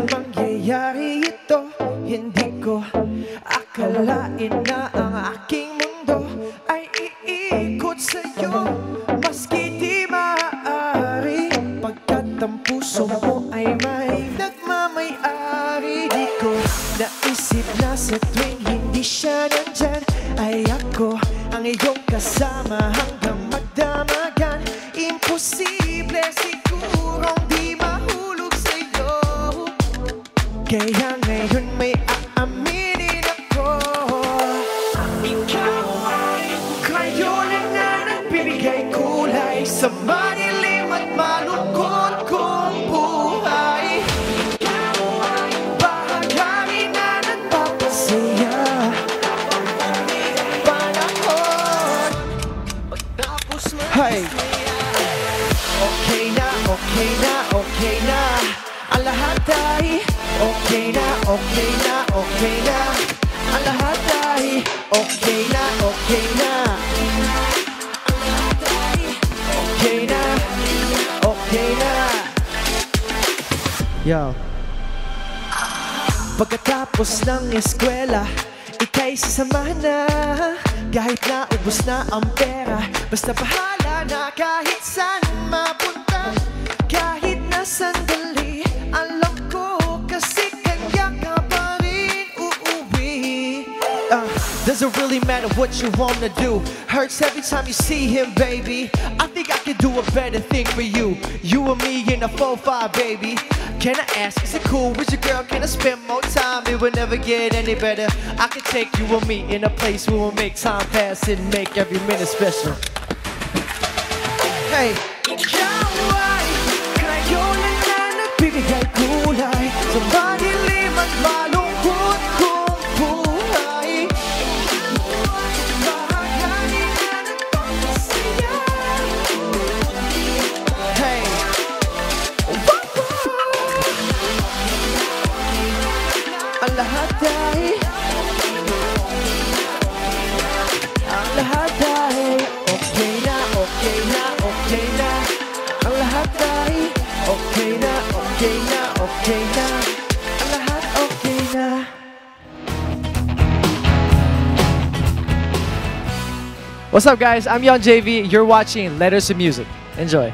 mangyayari ito, hindi ko akalain na ang aking mundo ay iikot sa'yo, maski di maaari, pagkat ang puso mo ay may nagmamay-ari. Di ko naisip na sa tuwing hindi siya nandyan ay ako ang iyong kasama hanggang magdamagan. Imposible sigurong di mahulog sa'yo, kaya ngayon may aaminin ako. Ikaw ay krayola na nagbibigay kulay sa madilim at malungkot kong buhay. Ikaw ay bahagari na nagpapasaya. Panahon pagtapos masaya. Okay na, okay na, okay na, ang lahat ay okay na, okay na, okay na, ang lahat ay okay na, okay na, ang lahat ay okay na, okay na. Yo. Pagkatapos ng eskwela, ika'y sasamahan na, kahit na ubos na ang pera, basta bahala na kahit saan mapunta, kahit na sandali. Alam ko kasi kanya ka pa rin uuwi. Doesn't really matter what you wanna do, hurts every time you see him, baby. I think I could do a better thing for you, you and me in a 4-5, baby. Can I ask, is it cool with your girl? Can I spend more time? It will never get any better. I can take you and me in a place where we'll make time pass and make every minute special. Hey, ikaw ay krayola na nagbibigay kulay sa madilim at malungkot kong buhay. Bahagari na nagpapasaya. Hey, ang lahat ay, ang lahat ay okay na, okay na, okay na, ang lahat ay okay na, okay na, okay na, ang lahat okay na. What's up, guys? I'm Young JV. You're watching Letters to Music. Enjoy.